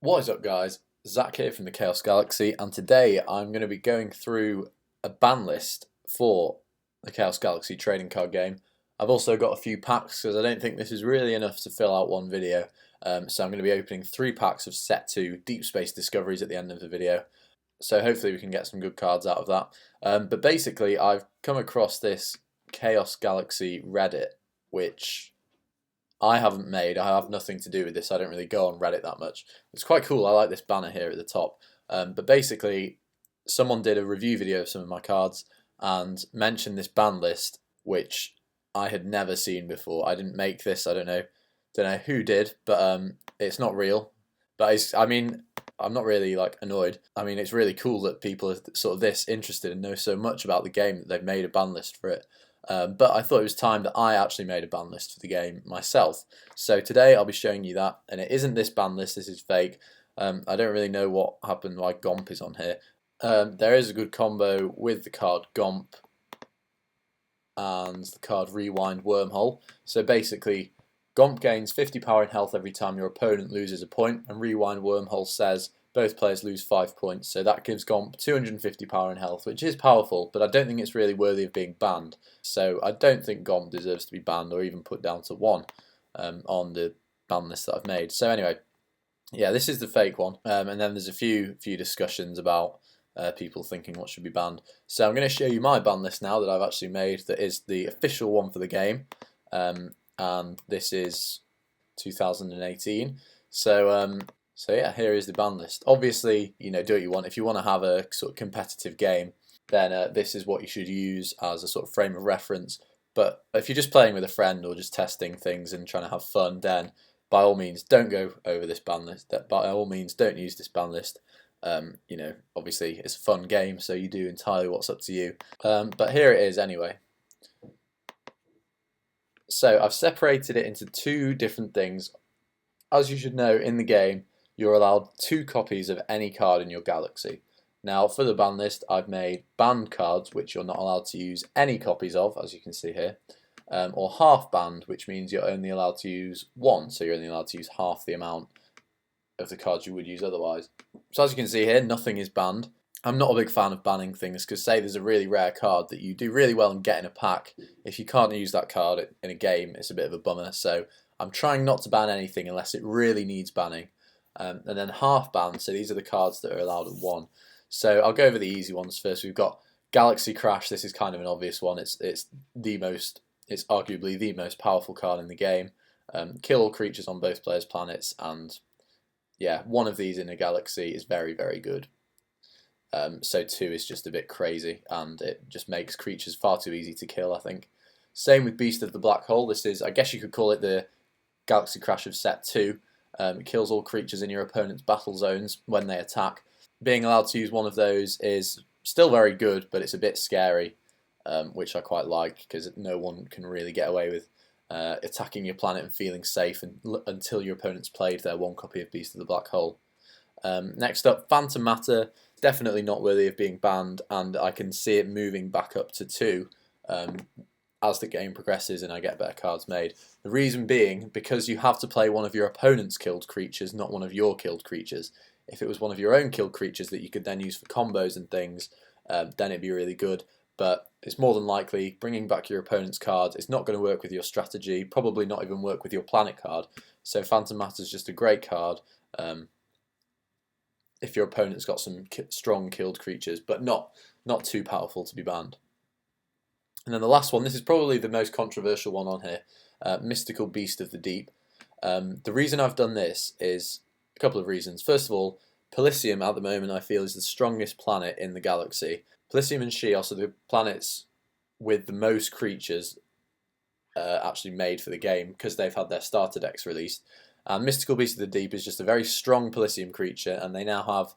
What is up, guys? Zach here from the Chaos Galaxy, and today I'm going to be going through a ban list for the Chaos Galaxy trading card game. I've also got a few packs because I don't think this is really enough to fill out one video, so I'm going to be opening 3 packs of Set 2 Deep Space Discoveries at the end of the video. So hopefully we can get some good cards out of that. But basically, I've come across this Chaos Galaxy Reddit, which I haven't made. I have nothing to do with this. I don't really go on Reddit that much. It's quite cool. I like this banner here at the top. But basically, someone did a review video of some of my cards and mentioned this ban list, which I had never seen before. I didn't make this. I don't know who did, but it's not real. But I'm not really like annoyed. I mean, it's really cool that people are sort of this interested and know so much about the game that they've made a ban list for it. But I thought it was time that I actually made a ban list for the game myself. So today I'll be showing you that, and it isn't this ban list, this is fake. I don't really know what happened, why Gomp is on here. There is a good combo with the card Gomp and the card Rewind Wormhole. So basically, Gomp gains 50 power and health every time your opponent loses a point, and Rewind Wormhole says both players lose 5 points, so that gives Gomp 250 power and health, which is powerful, but I don't think it's really worthy of being banned. So I don't think Gomp deserves to be banned or even put down to 1 on the ban list that I've made. So anyway, yeah, this is the fake one, and then there's a few discussions about people thinking what should be banned. So I'm going to show you my ban list now that I've actually made, that is the official one for the game, and this is 2018. So yeah, here is the ban list. Obviously, do what you want. If you want to have a sort of competitive game, then this is what you should use as a sort of frame of reference. But if you're just playing with a friend or just testing things and trying to have fun, then by all means don't go over this ban list. By all means don't use this ban list. Obviously it's a fun game, so you do entirely what's up to you. But here it is anyway. So I've separated it into 2 different things. As you should know, in the game, you're allowed 2 copies of any card in your galaxy. Now, for the ban list, I've made banned cards, which you're not allowed to use any copies of, as you can see here, or half banned, which means you're only allowed to use 1, so you're only allowed to use half the amount of the cards you would use otherwise. So as you can see here, nothing is banned. I'm not a big fan of banning things because, say, there's a really rare card that you do really well and get in a pack. If you can't use that card in a game, it's a bit of a bummer. So I'm trying not to ban anything unless it really needs banning. And then half banned, so these are the cards that are allowed at 1. So I'll go over the easy ones first. We've got Galaxy Crash. This is kind of an obvious one. It's arguably the most powerful card in the game. Kill all creatures on both players' planets, and yeah, one of these in a galaxy is very, very good. So 2 is just a bit crazy, and it just makes creatures far too easy to kill, I think. Same with Beast of the Black Hole. This is, I guess you could call it the Galaxy Crash of Set 2. It kills all creatures in your opponent's battle zones when they attack. Being allowed to use one of those is still very good, but it's a bit scary, which I quite like, because no one can really get away with attacking your planet and feeling safe until your opponent's played their 1 copy of Beast of the Black Hole. Next up, Phantom Matter. Definitely not worthy of being banned, and I can see it moving back up to 2 as the game progresses and I get better cards made. The reason being, because you have to play one of your opponent's killed creatures, not one of your killed creatures. If it was one of your own killed creatures that you could then use for combos and things, then it'd be really good. But it's more than likely bringing back your opponent's card. It's not going to work with your strategy, probably not even work with your planet card. So Phantom Matter is just a great card if your opponent's got some strong killed creatures, but not too powerful to be banned. And then the last one, this is probably the most controversial one on here, Mystical Beast of the Deep. The reason I've done this is a couple of reasons. First of all, Pelisium at the moment I feel is the strongest planet in the galaxy. Pelisium and Chaos are the planets with the most creatures actually made for the game because they've had their starter decks released. And Mystical Beast of the Deep is just a very strong Pelisium creature, and they now have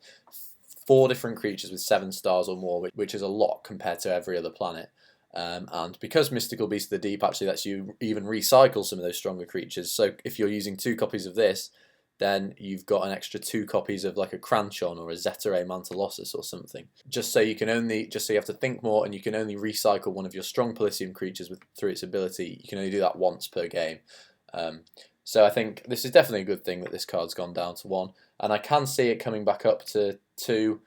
4 different creatures with 7 stars or more, which is a lot compared to every other planet. And because Mystical Beast of the Deep actually lets you even recycle some of those stronger creatures, so if you're using 2 copies of this, then you've got an extra 2 copies of like a Cranchon or a Zetare Mantalossus or something. Just so you have to think more, and you can only recycle one of your strong Pelisium creatures through its ability. You can only do that once per game. So I think this is definitely a good thing that this card's gone down to 1, and I can see it coming back up to 2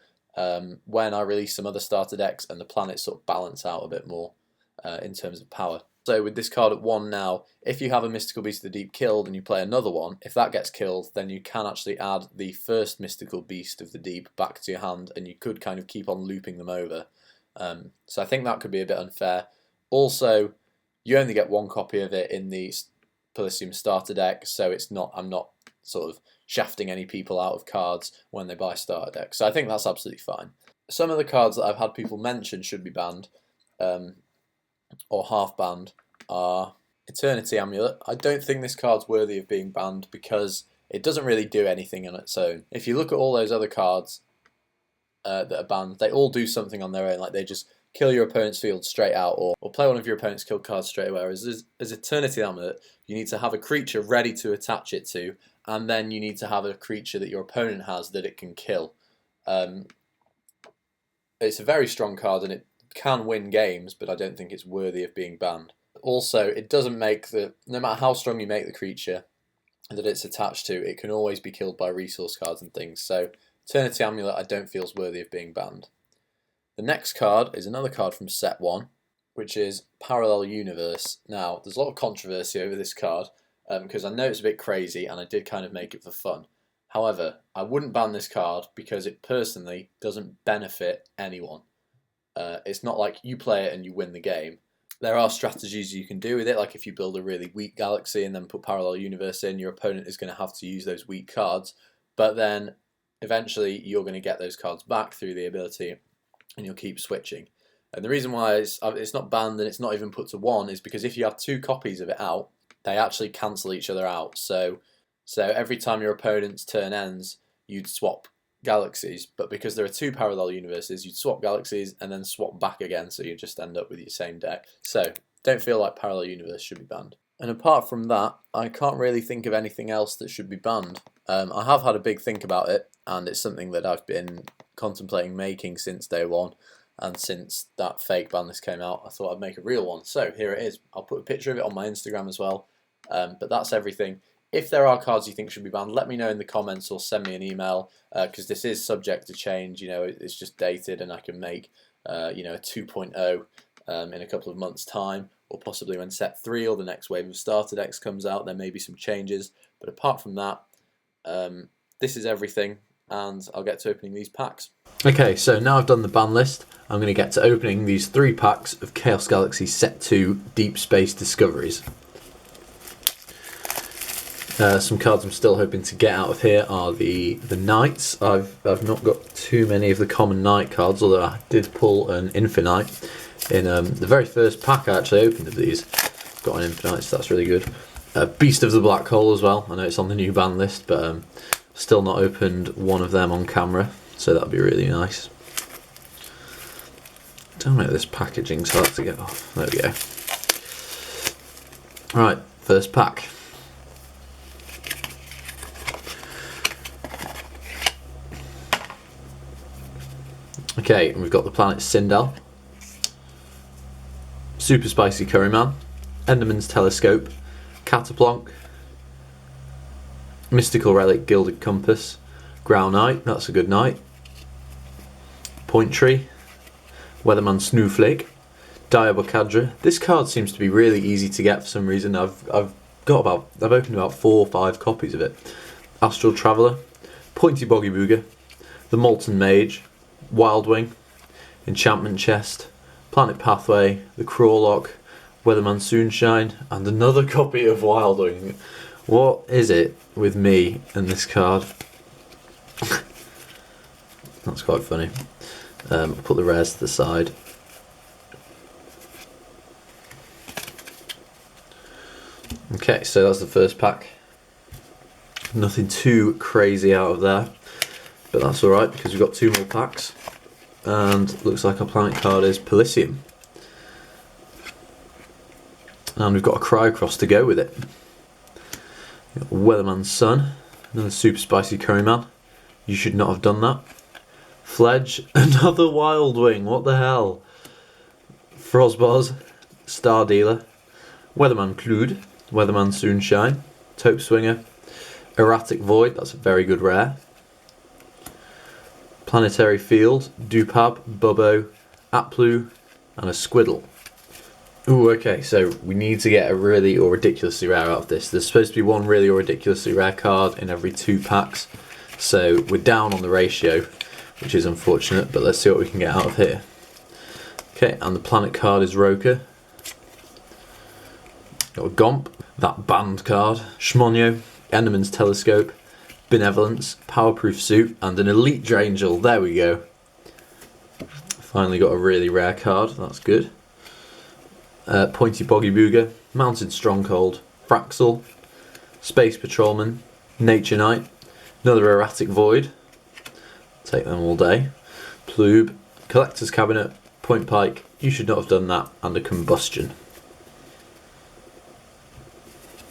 when I release some other starter decks and the planets sort of balance out a bit more in terms of power. So with this card at 1 now, if you have a Mystical Beast of the Deep killed and you play another one, if that gets killed, then you can actually add the first Mystical Beast of the Deep back to your hand, and you could kind of keep on looping them over. So I think that could be a bit unfair. Also, you only get 1 copy of it in the Pelisium starter deck, so I'm not sort of shafting any people out of cards when they buy starter decks. So I think that's absolutely fine. Some of the cards that I've had people mention should be banned, or half banned, are Eternity Amulet. I don't think this card's worthy of being banned because it doesn't really do anything on its own. If you look at all those other cards that are banned, they all do something on their own, like they just kill your opponent's field straight out, or play one of your opponent's killed cards straight away. Whereas as Eternity Amulet, you need to have a creature ready to attach it to, and then you need to have a creature that your opponent has that it can kill. It's a very strong card and it can win games, but I don't think it's worthy of being banned. Also, it doesn't make no matter how strong you make the creature that it's attached to, it can always be killed by resource cards and things. So Eternity Amulet I don't feel is worthy of being banned. The next card is another card from set 1, which is Parallel Universe. Now, there's a lot of controversy over this card because I know it's a bit crazy and I did kind of make it for fun. However, I wouldn't ban this card because it personally doesn't benefit anyone. It's not like you play it and you win the game. There are strategies you can do with it, like if you build a really weak galaxy and then put Parallel Universe in, your opponent is going to have to use those weak cards, but then eventually you're going to get those cards back through the ability and you'll keep switching. And the reason why it's not banned and it's not even put to 1 is because if you have 2 copies of it out, they actually cancel each other out. So every time your opponent's turn ends, you'd swap galaxies, but because there are 2 parallel universes, you'd swap galaxies and then swap back again, so you just end up with your same deck. So don't feel like Parallel Universe should be banned. And apart from that, I can't really think of anything else that should be banned. I have had a big think about it, and it's something that I've been contemplating making since day 1, and since that fake Banlist came out, I thought I'd make a real one. So here it is. I'll put a picture of it on my Instagram as well. But that's everything. If there are cards you think should be banned, let me know in the comments or send me an email, because this is subject to change. You know, it's just dated, and I can make a 2.0 in a couple of months' time, or possibly when set 3 or the next wave of starter decks comes out, there may be some changes. But apart from that, this is everything, and I'll get to opening these packs. Okay, so now I've done the ban list, I'm going to get to opening these 3 packs of Chaos Galaxy Set 2 Deep Space Discoveries. Some cards I'm still hoping to get out of here are the Knights. I've not got too many of the common Knight cards, although I did pull an Infinite in the very first pack I actually opened of these. Got an Infinite, so that's really good. Beast of the Black Hole as well. I know it's on the new ban list, but still not opened one of them on camera, so that'd be really nice. Don't know, this packaging's hard to get off. There we go. Right, first pack. Okay, we've got the planet Sindel, Super Spicy Curryman, Enderman's Telescope, Cataplonk, Mystical Relic Gilded Compass, Growl Knight, that's a good knight, Point Tree, Weatherman Snowflake, Diabocadra. This card seems to be really easy to get for some reason. I've opened about 4 or 5 copies of it. Astral Traveller, Pointy Boggy Booger, the Molten Mage, Wildwing, Enchantment Chest, Planet Pathway, the Crawlock, Weatherman Sunshine, and another copy of Wildwing. What is it with me and this card? That's quite funny. I'll put the rares to the side. Okay, so that's the first pack. Nothing too crazy out of there, but that's alright because we've got 2 more packs. And looks like our planet card is Pelisium. And we've got a Cryocross to go with it. Weatherman's Sun, another Super Spicy Curryman. You should not have done that. Fledge, another Wildwing, what the hell? Frostboz, Star Dealer, Weatherman Clued, Weatherman Sunshine, Taupe Swinger, Erratic Void, that's a very good rare. Planetary Field, Dupab, Bubbo, Aplu, and a Squiddle. Ooh, okay, so we need to get a really or ridiculously rare out of this. There's supposed to be one really or ridiculously rare card in every 2 packs, so we're down on the ratio, which is unfortunate, but let's see what we can get out of here. Okay, and the planet card is Roker. Got a Gomp, that band card, Shmonyo, Enderman's Telescope, Benevolence, Powerproof Suit, and an Elite Drangel. There we go. Finally got a really rare card, that's good. Pointy Boggy Booger, Mounted Stronghold, Fraxel, Space Patrolman, Nature Knight, another Erratic Void, take them all day, Ploob, Collector's Cabinet, Point Pike, You Should Not Have Done That, and a Combustion.